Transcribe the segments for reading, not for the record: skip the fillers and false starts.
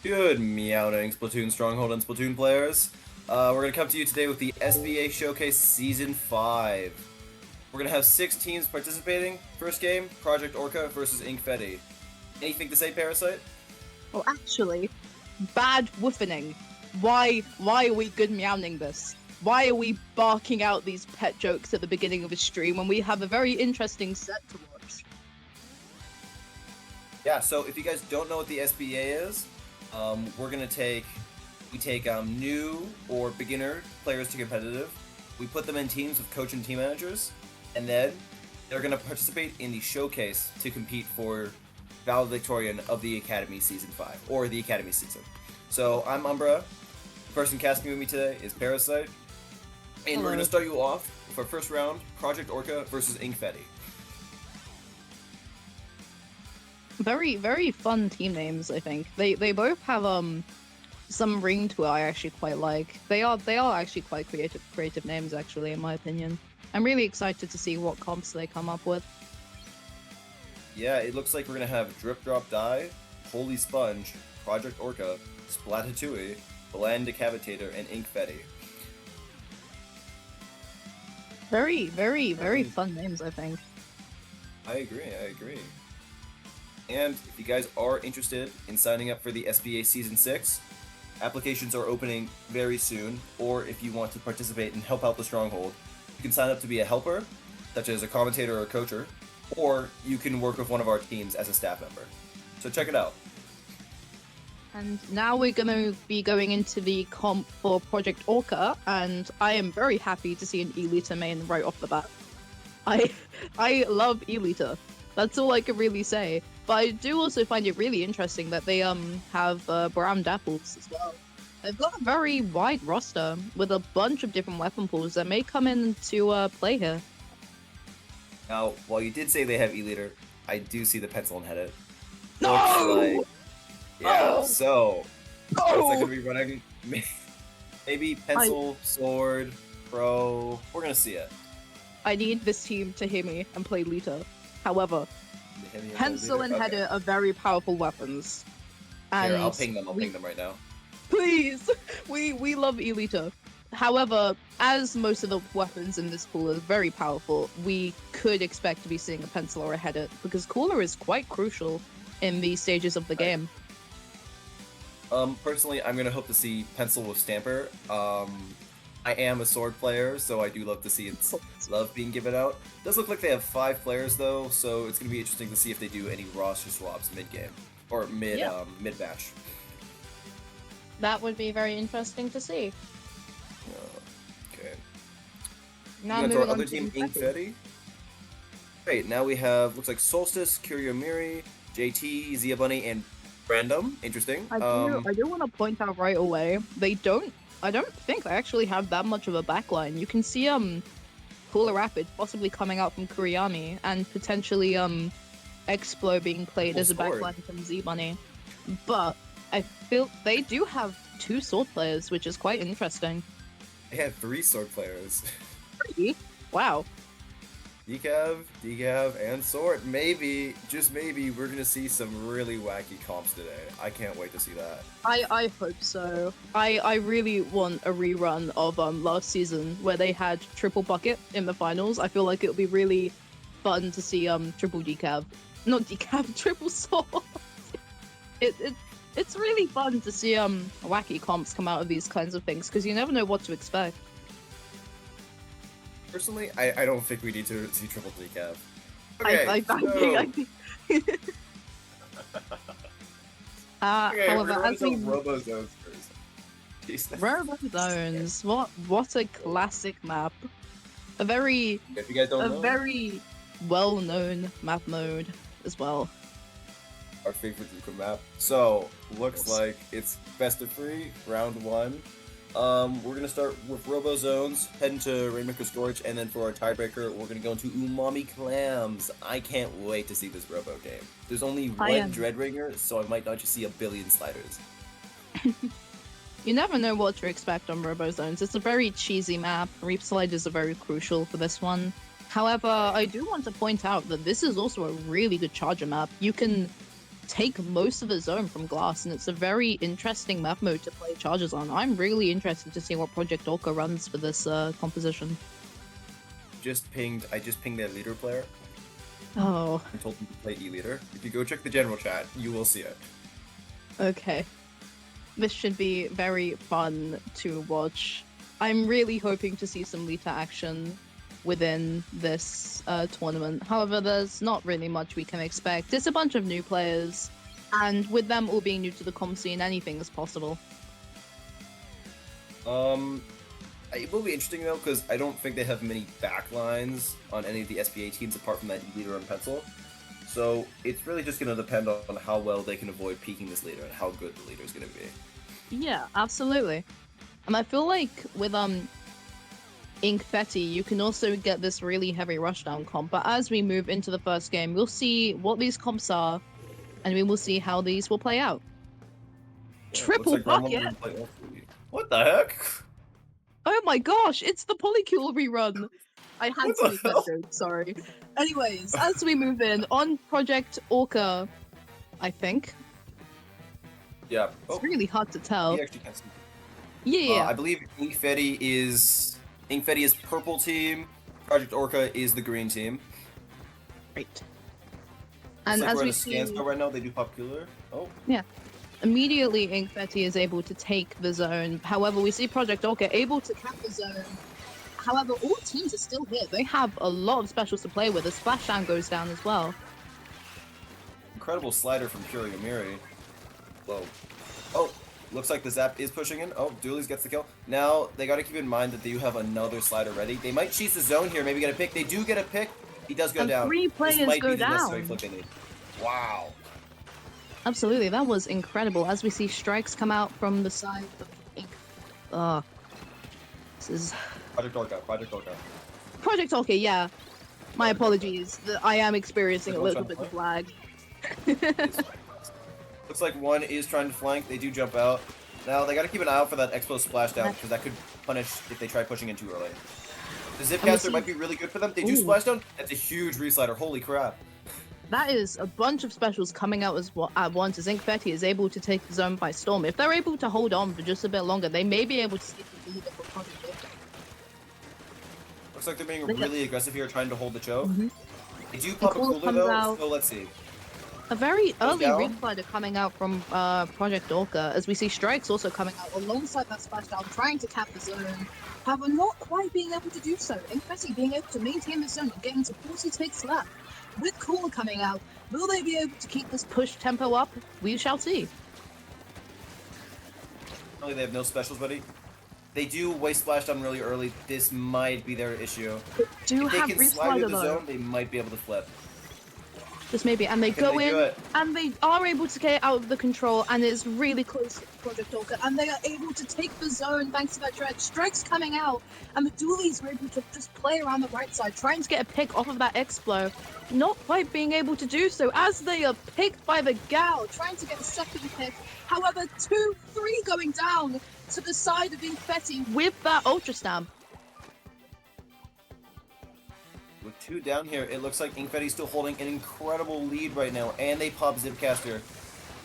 Good meowing, Splatoon Stronghold and Splatoon players. We're going to come to you today with the SBA Showcase Season 5. We're going to have 6 teams participating. First game, Project O.R.C.A versus Inkfetti. Anything to say, Parasite? Well, actually, bad woofening. Why are we good meowing this? Why are we barking out these pet jokes at the beginning of a stream when we have a very interesting set to watch? Yeah, so if you guys don't know what the SBA is, we're going to take new or beginner players to competitive. We put them in teams with coach and team managers, and then they're going to participate in the showcase to compete for valedictorian of the Academy Season 5, or the Academy Season. So I'm Umbra. The person casting with me today is Parasite. And We're going to start you off with our first round, Project O.R.C.A versus Inkfetti. Very, very fun team names, I think. They both have some ring to it I actually quite like. They are actually quite creative names, actually, in my opinion. I'm really excited to see what comps they come up with. Yeah, it looks like we're going to have Drip Drop Die, Holy Sponge, Project O.R.C.A, Splatoon, Bland Decapitator, and Inkfetti. Very, very, very fun names, I think. I agree. And if you guys are interested in signing up for the SBA Season 6, applications are opening very soon, or if you want to participate and help out the Stronghold, you can sign up to be a helper, such as a commentator or a coacher, or you can work with one of our teams as a staff member. So check it out. And now we're going to be going into the comp for Project O.R.C.A, and I am very happy to see an E-liter main right off the bat. I love E-liter. That's all I can really say. But I do also find it really interesting that they have brown dapples as well. They've got a very wide roster with a bunch of different weapon pools that may come into play here. Now, while you did say they have E-liter, I do see the pencil and headed. No! So looks like we'll be running maybe pencil, sword, pro. We're gonna see it. I need this team to hear me and play Lita. However, pencil and header are very powerful weapons. And here, I'll ping them right now. Please! We love Elita. However, as most of the weapons in this pool are very powerful, we could expect to be seeing a pencil or a header, because Cooler is quite crucial in these stages of the game. Personally, I'm gonna hope to see pencil with Stamper. I am a sword player, so I do love to see its love being given out. Does look like they have 5 players though, so it's gonna be interesting to see if they do any roster swaps mid game or mid batch. That would be very interesting to see. Okay. Now moving moving to our other team, Inkfetti. Inkfetti. Great. Now we have looks like Solstice, Miri, JT, Zia Bunny, and Random. Interesting. I do want to point out right away, I don't think they actually have that much of a backline. You can see Cooler Rapid possibly coming out from Kuriyami, and potentially Explo being played as a backline from Z Bunny. But I feel they do have 2 sword players, which is quite interesting. They have 3 sword players. 3? Wow. Decav, and Sword. Maybe, just maybe, we're gonna see some really wacky comps today. I can't wait to see that. I hope so. I really want a rerun of last season where they had triple bucket in the finals. I feel like it would be really fun to see triple decav. Not decav, triple sword. It's really fun to see wacky comps come out of these kinds of things, because you never know what to expect. Personally, I don't think we need to see triple decaf. Okay, I okay, however, as we Robozones first. Robozones, what a classic map. A very if you guys don't know, very well-known map mode as well. Our favorite Zuka map. So looks like it's best of 3, round 1. We're gonna start with Robozones, heading to Rainmaker Storage, and then for our tiebreaker, we're gonna go into Umami Clams. I can't wait to see this Robo game. There's only one Dreadringer, so I might not just see a billion sliders. You never know what to expect on Robozones. It's a very cheesy map. Reap Sliders are very crucial for this one. However, I do want to point out that this is also a really good charger map. You can take most of the zone from Glass, and it's a very interesting map mode to play charges on. I'm really interested to see what Project O.R.C.A runs for this composition. I just pinged their leader player. Oh. I told him to play E-leader. If you go check the general chat, you will see it. Okay. This should be very fun to watch. I'm really hoping to see some Lita action within this tournament. However, there's not really much we can expect. It's a bunch of new players, and with them all being new to the comp scene, anything is possible. It will be interesting though, because I don't think they have many backlines on any of the SBA teams apart from that E-leader and Pencil. So it's really just going to depend on how well they can avoid peaking this leader and how good the leader is going to be. Yeah, absolutely. And I feel like with Inkfetti, you can also get this really heavy rushdown comp. But as we move into the first game, we'll see what these comps are, and we will see how these will play out. Yeah, triple bucket! What the heck? Oh my gosh, it's the Polycule rerun! I had to make that joke, sorry. Anyways, as we move in, on Project O.R.C.A, I think. Yeah. It's really hard to tell. He actually can see. Yeah. I believe Inkfetti is purple team, Project O.R.C.A is the green team. Great. And like as we see right now, they do popular. Oh. Yeah. Immediately, Inkfetti is able to take the zone. However, we see Project O.R.C.A able to cap the zone. However, all teams are still here. They have a lot of specials to play with. The splashdown goes down as well. Incredible slider from Kyriomiri. Whoa. Oh, looks like the Zap is pushing in. Oh, Dooley's gets the kill. Now, they got to keep in mind that you have another slider ready. They might cheese the zone here, maybe get a pick. They do get a pick. He does go down. 3 players go down. Wow. Absolutely, that was incredible. As we see strikes come out from the side of Ink. This is... Project O.R.C.A, Project O.R.C.A. Project O.R.C.A, yeah. My apologies. I am experiencing a little bit of lag. Looks like one is trying to flank. They do jump out. Now, they got to keep an eye out for that Expo splashdown, because that could punish if they try pushing in too early. The Zipcaster might be really good for them. They do splashdown. That's a huge reslider. Holy crap. That is a bunch of specials coming out at once as Inkfetti is able to take the zone by storm. If they're able to hold on for just a bit longer, they may be able to see the lead for Project O.R.C.A. Looks like they're being really aggressive here, trying to hold the choke. They do pop a cooler though, so let's see. A very early reslider coming out from Project O.R.C.A, as we see strikes also coming out alongside that splashdown, trying to cap the zone. However, not quite being able to do so. Inkfetti being able to maintain the zone and getting to 40 takes left. With cooler coming out, will they be able to keep this push tempo up? We shall see. They have no specials ready. They do waste splashdown really early. This might be their issue. They do if they can slide through the zone, they might be able to flip. This may be, and they go in, and they are able to get out of the control, and it's really close to Project O.R.C.A, and they are able to take the zone thanks to that dread. Strikes coming out, and the Doolies are able to just play around the right side, trying to get a pick off of that Explo. Not quite being able to do so, as they are picked by the Gal, trying to get a second pick. However, 2, 3 going down to the side of Inkfetti with that Ultra Stamp. With 2 down here, it looks like Inkfetti's still holding an incredible lead right now, and they pop Zipcaster.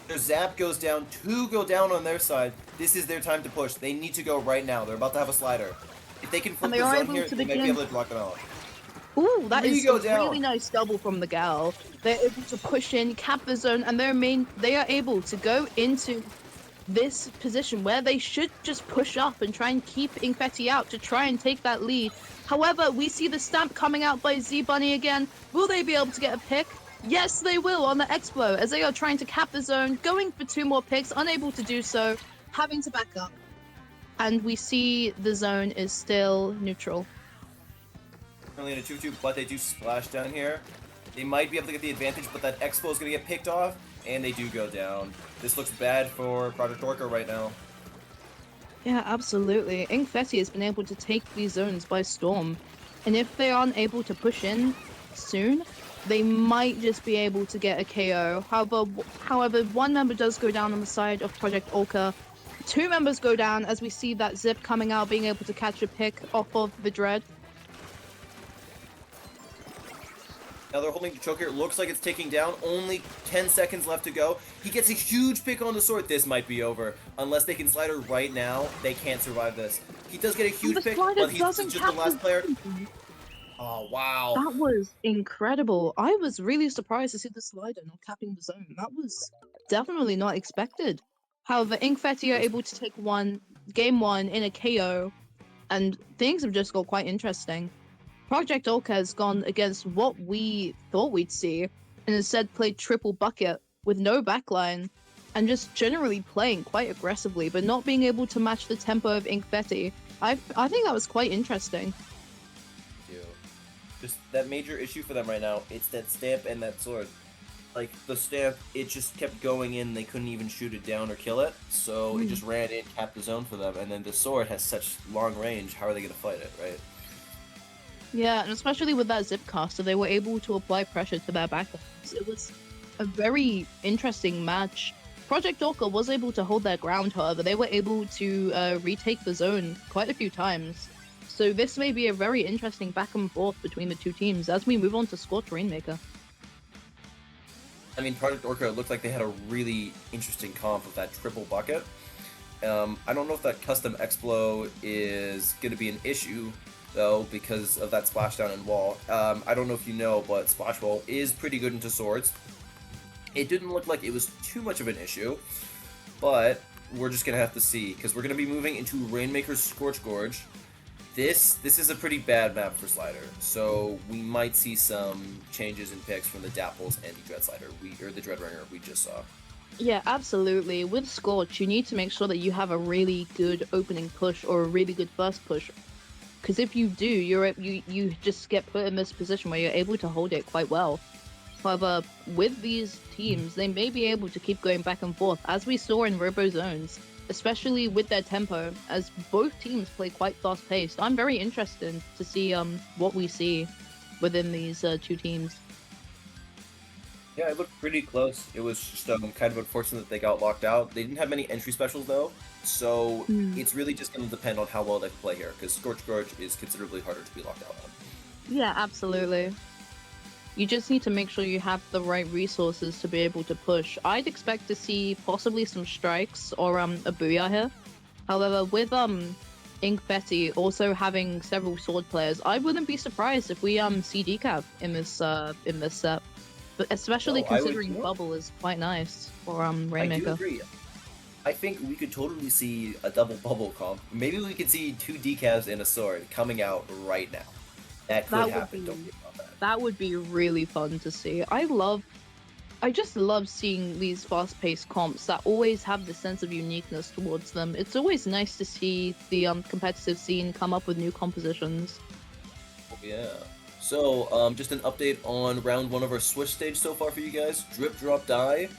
Their Zap goes down, 2 go down on their side. This is their time to push. They need to go right now. They're about to have a slider. If they can flip the zone here, they might be able to block it off. Ooh, that is a really nice double from the Gal. They're able to push in, cap the zone, and they are able to go into this position where they should just push up and try and keep Inkfetti out to try and take that lead. However, we see the stamp coming out by Z-Bunny again. Will they be able to get a pick? Yes, they will on the Explo, as they are trying to cap the zone, going for 2 more picks, unable to do so, having to back up. And we see the zone is still neutral. Currently in a 2-2, but they do splash down here. They might be able to get the advantage, but that Expo is going to get picked off, and they do go down. This looks bad for Project O.R.C.A right now. Yeah, absolutely. Inkfetti has been able to take these zones by storm. And if they aren't able to push in soon, they might just be able to get a KO. However, 1 member does go down on the side of Project O.R.C.A. 2 members go down as we see that Zip coming out, being able to catch a pick off of the Dread. Now they're holding the choker. It looks like it's ticking down. Only 10 seconds left to go. He gets a huge pick on the sword. This might be over. Unless they can Slider right now, they can't survive this. He does get a huge pick, but he's just the last player. Oh, wow. That was incredible. I was really surprised to see the slider not capping the zone. That was definitely not expected. However, Inkfetti are able to take game one in a KO, and things have just got quite interesting. Project O.R.C.A has gone against what we thought we'd see, and instead played triple bucket with no backline, and just generally playing quite aggressively, but not being able to match the tempo of Inkfetti. I think that was quite interesting. Just that major issue for them right now, it's that stamp and that sword. Like, the stamp, it just kept going in, they couldn't even shoot it down or kill it, so it just ran in, capped the zone for them, and then the sword has such long range, how are they going to fight it, right? Yeah, and especially with that zip caster, they were able to apply pressure to their backlines. It was a very interesting match. Project O.R.C.A was able to hold their ground, however. They were able to retake the zone quite a few times. So this may be a very interesting back and forth between the two teams as we move on to Scorch Rainmaker. I mean, Project O.R.C.A looked like they had a really interesting comp with that triple bucket. I don't know if that custom Explo is going to be an issue, though, because of that splashdown and wall. I don't know if you know, but Splash Wall is pretty good into swords. It didn't look like it was too much of an issue, but we're just going to have to see, because we're going to be moving into Rainmaker's Scorch Gorge. This is a pretty bad map for Slider, so we might see some changes in picks from the Dapples and the Dread Slider, or the Dreadringer we just saw. Yeah, absolutely. With Scorch, you need to make sure that you have a really good opening push or a really good first push. Because if you do, you just get put in this position where you're able to hold it quite well. However, with these teams, they may be able to keep going back and forth, as we saw in Robo Zones, especially with their tempo, as both teams play quite fast-paced. I'm very interested to see what we see within these two teams. Yeah, it looked pretty close. It was just kind of unfortunate that they got locked out. They didn't have many entry specials, though, so it's really just going to depend on how well they play here, because Scorch Gorge is considerably harder to be locked out on. Yeah, absolutely. You just need to make sure you have the right resources to be able to push. I'd expect to see possibly some strikes or a booyah here. However, with Inkfetti also having several sword players, I wouldn't be surprised if we see decap in this set. But especially considering Bubble is quite nice for Rainmaker. I do agree. I think we could totally see a double Bubble comp. Maybe we could see two decals and a sword coming out right now. That could happen. Don't think about that. That would be really fun to see. I just love seeing these fast-paced comps that always have this sense of uniqueness towards them. It's always nice to see the competitive scene come up with new compositions. Yeah. So, just an update on round one of our Switch stage so far for you guys. Drip Drop Die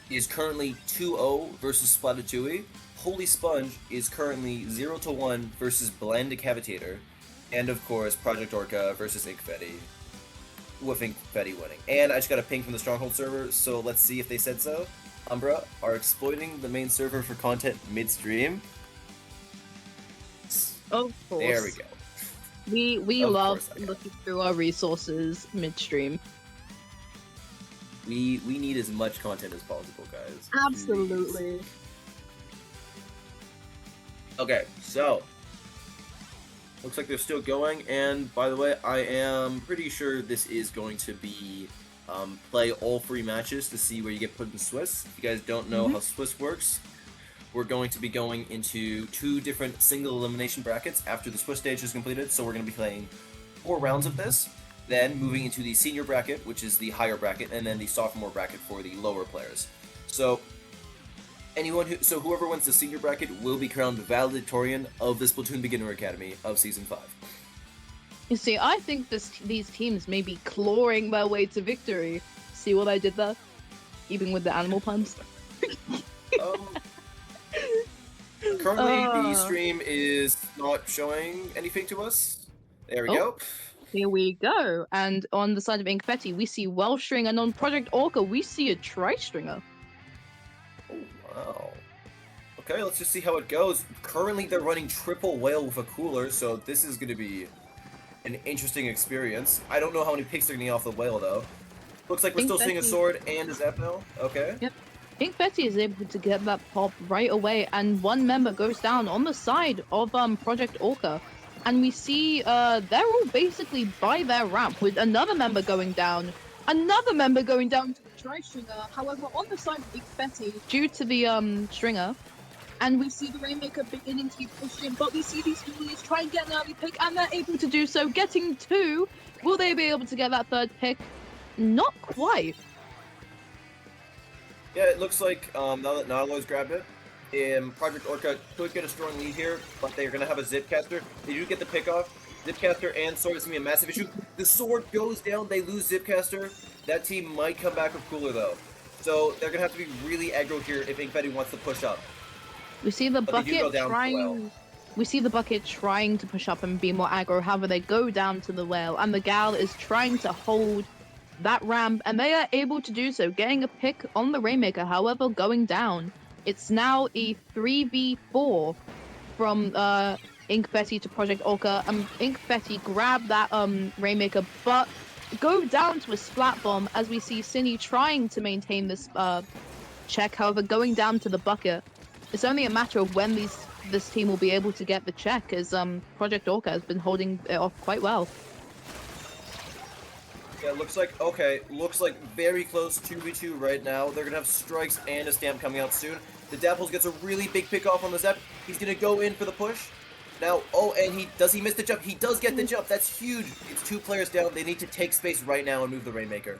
is currently 2-0 versus Splatoon. Holy Sponge is currently 0-1 versus Bland Decavitator. And of course, Project O.R.C.A versus Inkfetti, with Inkfetti winning. And I just got a ping from the Stronghold server, so let's see if they said so. Umbra are exploiting the main server for content midstream. Of course. There we go. We love looking through our resources midstream. We need as much content as possible, guys. Absolutely. Please. Okay, so looks like they're still going, and by the way, I am pretty sure this is going to be play all 3 matches to see where you get put in Swiss. If you guys don't know how Swiss works, we're going to be going into 2 different single elimination brackets after the Swiss stage is completed, so we're going to be playing 4 rounds of this, then moving into the senior bracket, which is the higher bracket, and then the sophomore bracket for the lower players. So whoever wins the senior bracket will be crowned valedictorian of the Splatoon Beginner Academy of Season 5. You see, I think these teams may be clawing their way to victory. See what I did there? Even with the animal puns? Currently, the stream is not showing anything to us. There we go. Here we go. And on the side of Inkfetti, we see Wellstring, and on Project O.R.C.A, we see a Tri-Stringer. Wow. Okay, let's just see how it goes. Currently, they're running triple whale with a cooler, so this is going to be an interesting experience. I don't know how many picks they're getting off the whale, though. Looks like we're still seeing a Inkfetti. sword and a zap now. Okay. Yep. Inkfetti is able to get that pop right away, and one member goes down on the side of Project O.R.C.A. And we see they're all basically by their ramp with another member going down. Another member going down to the tri-stringer. However, on the side of Inkfetti, due to the stringer, and we see the Rainmaker beginning to be pushed in, but we see these duelists try and get an early pick, and they're able to do so, getting two. Will they be able to get that third pick? Not quite. Yeah, it looks like now that Nautilus grabbed it, Project O.R.C.A could get a strong lead here, but they're going to have a Zipcaster. They do get the pick off. Zipcaster and Sword is going to be a massive issue. The Sword goes down, they lose Zipcaster. That team might come back with Cooler, though. So they're going to have to be really aggro here if Inkfetti wants to push up. We see the But bucket trying. We see the bucket trying to push up and be more aggro. However, they go down to the whale, and the gal is trying to hold that ramp, and they are able to do so, getting a pick on the Rainmaker. However, going down, it's now a 3v4 from Inkfetti to Project O.R.C.A. Inkfetti grab that Rainmaker, but go down to a splat bomb as we see Cine trying to maintain this check. However, going down to the bucket. It's only a matter of when this team will be able to get the check, as Project O.R.C.A has been holding it off quite well. Yeah, looks like very close 2v2 right now. They're gonna have strikes and a stamp coming out soon. The Dapples gets a really big pick off on the Zep. He's gonna go in for the push. Now, oh, and he miss the jump? He does get the jump. That's huge. It's 2 players down. They need to take space right now and move the Rainmaker.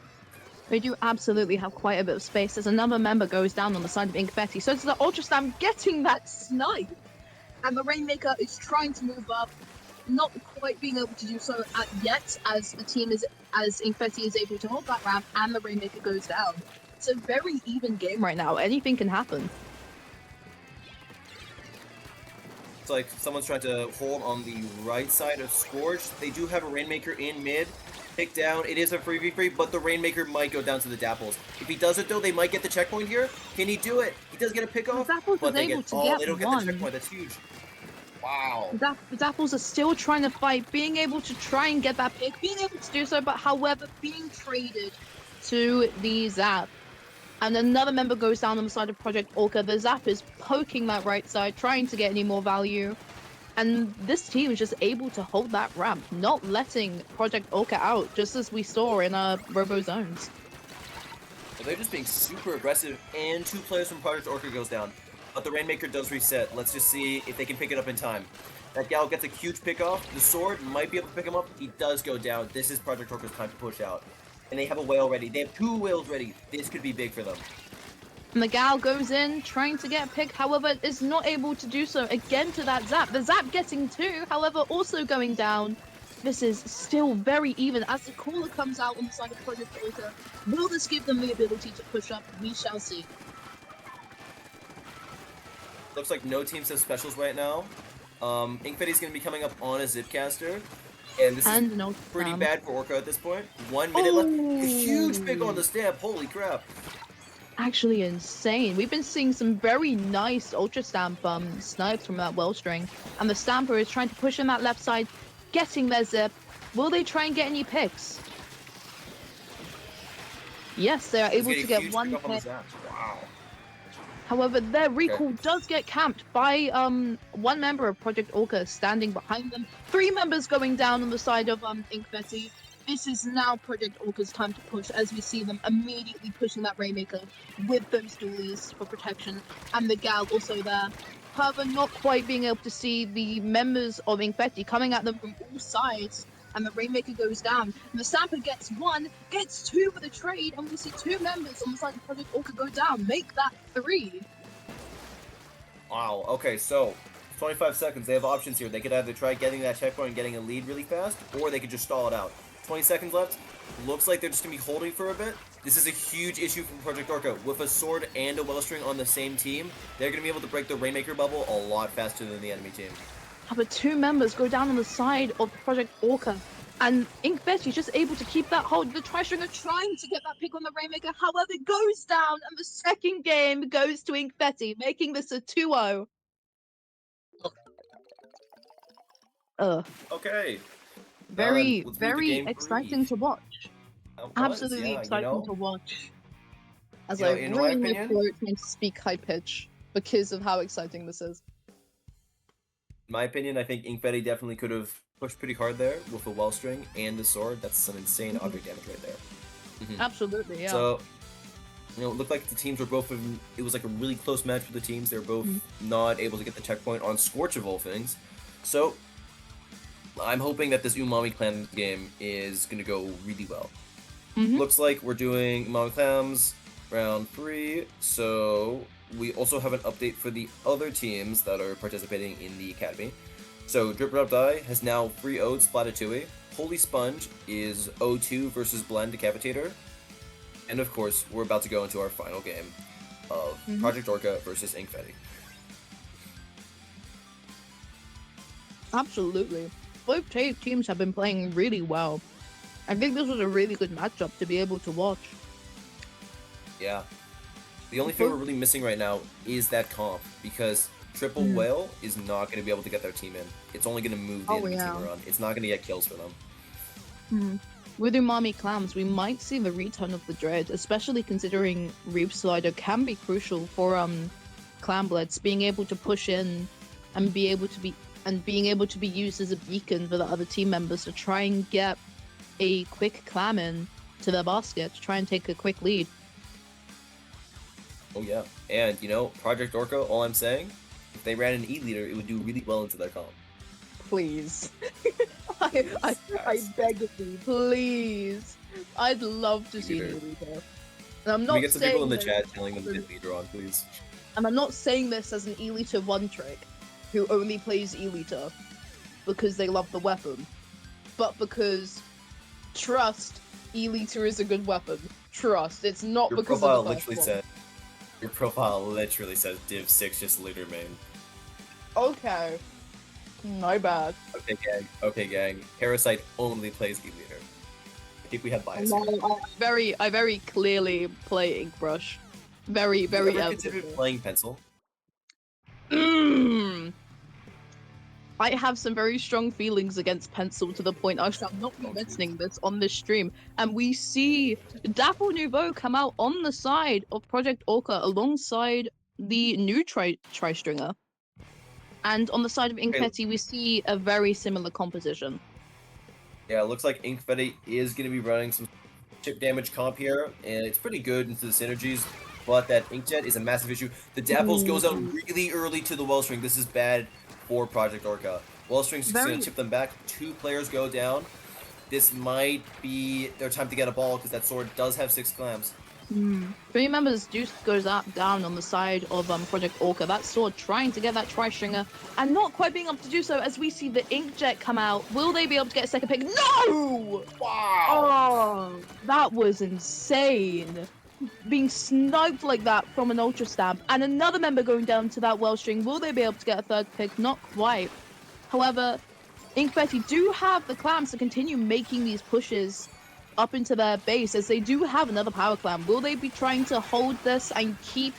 They do absolutely have quite a bit of space as another member goes down on the side of Inkfetti. So it's the Ultra Stamp getting that snipe. And the Rainmaker is trying to move up, not quite being able to do so yet, as Inkfetti is able to hold that ramp and the Rainmaker goes down. It's a very even game right now. Anything can happen. It's like someone's trying to hold on the right side of Scorch. They do have a Rainmaker in mid. Pick down. It is a 3v3, but the Rainmaker might go down to the Dapples. If he does it, though, they might get the checkpoint here. Can he do it? He does get a pick off, but they don't get the checkpoint. That's huge. Wow. The Dapples are still trying to fight, being able to try and get that pick, being able to do so, but however, being traded to the Zap. And another member goes down on the side of Project O.R.C.A. The Zap is poking that right side, trying to get any more value. And this team is just able to hold that ramp, not letting Project O.R.C.A out, just as we saw in Robo Zones. Well, they're just being super aggressive, and 2 players from Project O.R.C.A goes down. But the Rainmaker does reset. Let's just see if they can pick it up in time. That gal gets a huge pick off. The Sword might be able to pick him up. He does go down. This is Project O.R.C.A's time to push out. And they have a whale ready. They have 2 whales ready. This could be big for them. And the gal goes in, trying to get a pick, however, is not able to do so again to that Zap. The Zap getting 2, however, also going down. This is still very even as the caller comes out on the side of Project O.R.C.A. Will this give them the ability to push up? We shall see. Looks like no teams have specials right now. Inkfetti's going to be coming up on a Zipcaster. And this is pretty bad for O.R.C.A at this point. 1 minute left. A huge pick on the stamp. Holy crap. Actually insane. We've been seeing some very nice Ultra Stamp snipes from that well string. And the Stamper is trying to push in that left side, getting their zip. Will they try and get any picks? Yes, they are able to get 1 pick. Wow. However, their recall does get camped by 1 member of Project O.R.C.A standing behind them. 3 members going down on the side of Inkfetti. This is now Project O.R.C.A's time to push, as we see them immediately pushing that Rainmaker with those dualies for protection, and the gal also there. However, not quite being able to see the members of Inkfetti coming at them from all sides, and the Rainmaker goes down. And the Stamper gets 1, gets 2 for the trade, and we see 2 members on the side of Project O.R.C.A go down, make that 3. Wow, okay, so 25 seconds, they have options here. They could either try getting that checkpoint and getting a lead really fast, or they could just stall it out. 20 seconds left. Looks like they're just going to be holding for a bit. This is a huge issue for Project O.R.C.A. With a Sword and a Wellstring on the same team, they're going to be able to break the Rainmaker bubble a lot faster than the enemy team. But 2 members go down on the side of Project O.R.C.A. And Inkfetti is just able to keep that hold. The Tri-Stringer trying to get that pick on the Rainmaker. However, it goes down, and the second game goes to Inkfetti, making this a 2-0. Okay. Very, Let's move the very game exciting free. to watch. It was, Absolutely yeah, exciting to watch. As You know, I in my ruin my opinion, throat trying to speak high pitch because of how exciting this is. I think Inkfetti definitely could have pushed pretty hard there with a Wellstring and the sword. That's some insane object damage right there. Absolutely, yeah. So, you know, it looked like the teams were both it was like a really close match for the teams. They were both not able to get the checkpoint on Scorch of all things. So, I'm hoping that this Umami Clan game is going to go really well. Looks like we're doing Umami Clams round 3, so we also have an update for the other teams that are participating in the academy. So Drip Drop Die has now 3-0'd Splatoon. Holy Sponge is 0-2 versus Blend Decapitator. And of course, we're about to go into our final game of Project O.R.C.A versus Inkfetti. Absolutely. Both teams have been playing really well. I think this was a really good matchup to be able to watch. Yeah. The only thing we're really missing right now is that comp, because Triple Whale is not going to be able to get their team in. It's only going to move the enemy team around. It's not going to get kills for them. With Umami Clams, we might see the return of the Dread, especially considering Reef Slider can be crucial for Clamblades being able to push in and being able to be used as a beacon for the other team members to try and get a quick clam in to their basket to try and take a quick lead. Oh yeah, and you know, Project O.R.C.A, all I'm saying, if they ran an E-leader, it would do really well into their comp. Please. I beg of you, please. I'd love to see an E-leader. And I'm not Can we get some people in the this chat telling them to get leader on, please? And I'm not saying this as an E-liter one trick who only plays E-liter because they love the weapon, but because trust, E-liter is a good weapon. Trust, it's not Your because profile of the first literally one. said. Your profile literally says Div 6 just leader main. Okay. My bad. Okay gang. Parasite only plays E-leader. I think we have bias here. I very clearly play Inkbrush. Very Have you ever evident. considered playing Pencil? I have some very strong feelings against Pencil to the point I shall not be mentioning this on this stream. And we see Dapple Nouveau come out on the side of Project O.R.C.A alongside the new Tri-Stringer. And on the side of Inkfetti, we see a very similar composition. Yeah, it looks like Inkfetti is going to be running some chip damage comp here, and it's pretty good into the synergies, but that Inkjet is a massive issue. The Dapples goes out really early to the Wellstring. This is bad for Project O.R.C.A. Wellstring's going to chip them back. 2 players go down. This might be their time to get a ball, because that sword does have 6 clams. 3 members Juice goes down on the side of Project O.R.C.A. That sword trying to get that Tri-Stringer and not quite being able to do so as we see the Inkjet come out. Will they be able to get a second pick? No! Wow! Oh, that was insane. Being sniped like that from an Ultra Stab and another member going down to that Wellstring. Will they be able to get a third pick? Not quite. However, Inkfetti do have the clams to continue making these pushes up into their base, as they do have another power clam. Will they be trying to hold this and keep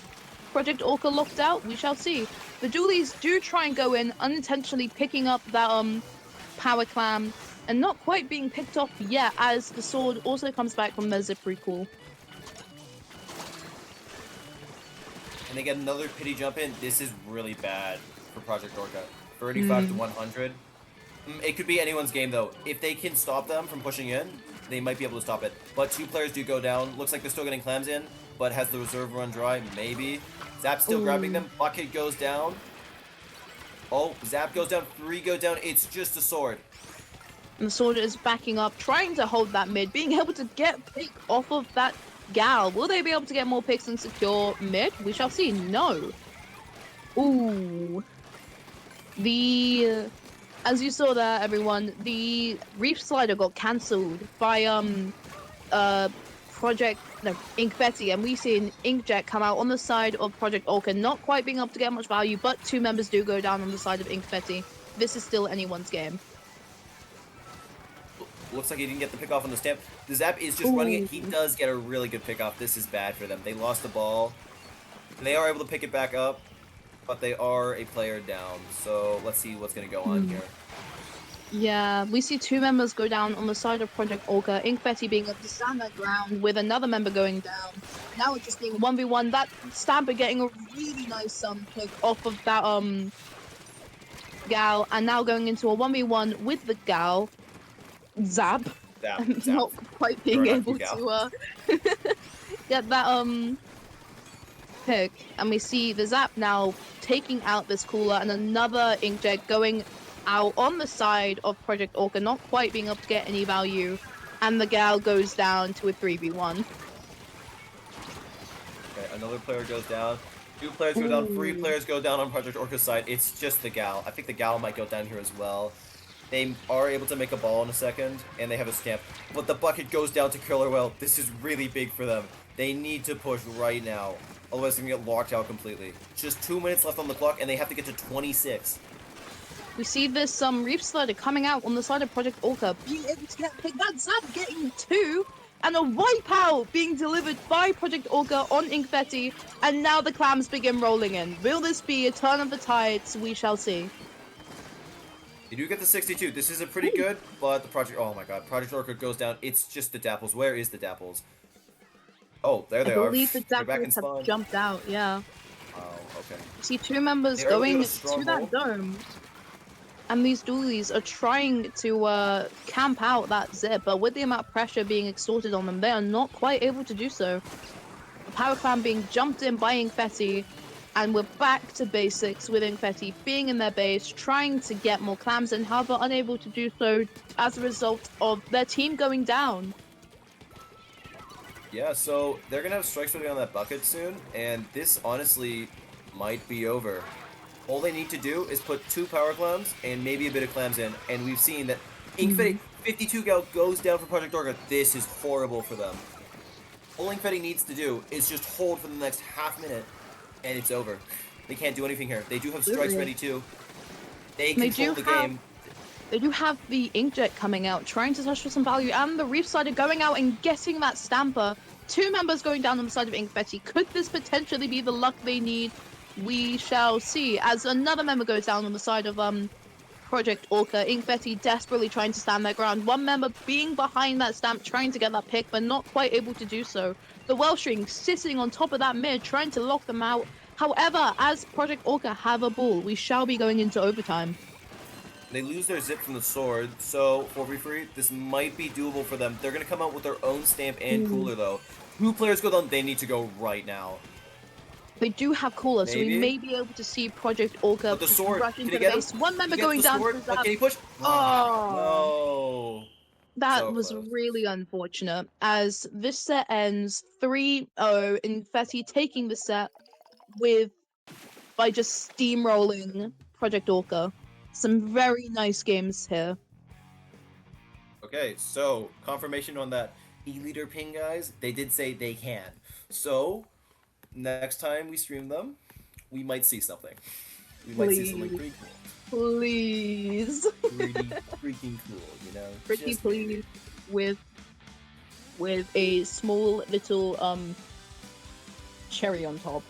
Project O.R.C.A locked out? We shall see. The Dualies do try and go in, unintentionally picking up that power clam and not quite being picked off yet, as the sword also comes back from their zip recall. And they get another pity jump in. This is really bad for Project O.R.C.A. 35 to 100. It could be anyone's game though. If they can stop them from pushing in, they might be able to stop it. But 2 players do go down. Looks like they're still getting clams in, but has the reserve run dry? Maybe. Zap still grabbing them. Bucket goes down. Oh, Zap goes down. 3 go down. It's just a sword. And the sword is backing up, trying to hold that mid, being able to get pick off of that gal. Will they be able to get more picks and secure mid? We shall see. No. Ooh. As you saw there, everyone, the Reef Slider got cancelled by Inkfetti, and we see an Inkjet come out on the side of Project O.R.C.A, not quite being able to get much value, but 2 members do go down on the side of Inkfetti. This is still anyone's game. Looks like he didn't get the pick off on the stamp. The Zap is just running it. He does get a really good pick off. This is bad for them. They lost the ball. They are able to pick it back up, but they are a player down. So let's see what's going to go on here. Yeah, we see two members go down on the side of Project O.R.C.A, Inkfetti being able to stand their ground with another member going down. Now it's just being 1v1. That Stamper getting a really nice pick off of that gal, and now going into a 1v1 with the gal, Zap, Zap, and zap. not quite being Burnout able gal. to get that pick. And we see the Zap now taking out this cooler, and another Inkjet going out on the side of Project O.R.C.A, not quite being able to get any value, and the gal goes down to a 3v1. Okay, another player goes down. 2 players go down. 3 Ooh. players go down on Project O.R.C.A's side. It's just the gal. I think the gal might go down here as well. They are able to make a ball in a second, and they have a stamp. But the bucket goes down to Killer Whale. This is really big for them. They need to push right now. Otherwise, they're going to get locked out completely. Just 2 minutes left on the clock, and they have to get to 26. We see this Reef Slider coming out on the side of Project O.R.C.A, being able to get picked. That Zap getting 2, and a wipeout being delivered by Project O.R.C.A on Inkfetti, and now the clams begin rolling in. Will this be a turn of the tides? We shall see. They do get the 62. This is a pretty good, but the Project... Oh my god. Project O.R.C.A goes down. It's just the Dapples. Where is the Dapples? Oh, there they I are. believe the They're back in Dapples have spawn. jumped out, yeah. Oh, okay. You see 2 members They are able to going get a to stronghold. that dome. And these dualies are trying to camp out that zip, but with the amount of pressure being extorted on them, they are not quite able to do so. The Power Clan being jumped in by Inkfetti, and we're back to basics with Inkfetti being in their base, trying to get more clams in, however unable to do so as a result of their team going down. Yeah, so they're going to have strikes ready on that bucket soon, and this honestly might be over. All they need to do is put 2 power clams and maybe a bit of clams in, and we've seen that Inkfetti 52 gal goes down for Project O.R.C.A. This is horrible for them. All Inkfetti needs to do is just hold for the next half minute, and it's over. They can't do anything here. They do have strikes ready too. They control the game. They do have the Inkjet coming out, trying to touch for some value, and the Reef Slider going out and getting that Stamper. 2 members going down on the side of Inkfetti. Could this potentially be the luck they need? We shall see. As another member goes down on the side of Project O.R.C.A, Inkfetti desperately trying to stand their ground. One member being behind that stamp, trying to get that pick, but not quite able to do so. The Welshring sitting on top of that mid, trying to lock them out. However, as Project O.R.C.A have a ball, we shall be going into overtime. They lose their zip from the sword, so 4v3, this might be doable for them. They're going to come out with their own stamp and cooler, though. 2 players go down, they need to go right now. They do have cooler, so we Maybe. may be able to see Project O.R.C.A But the sword, rush can into he the get him? base. One member He gets going the down sword, to the but Zap. can he push? Oh, No. that So was close. really unfortunate, as this set ends 3-0, Inkfetti taking the set by just steamrolling Project O.R.C.A. Some very nice games here. Okay, so confirmation on that e-leader ping, guys. They did say they can. So next time we stream them, we might see something. We might see something pretty cool. Please. Pretty freaking cool, you know. Pretty Just please maybe. with a small little cherry on top.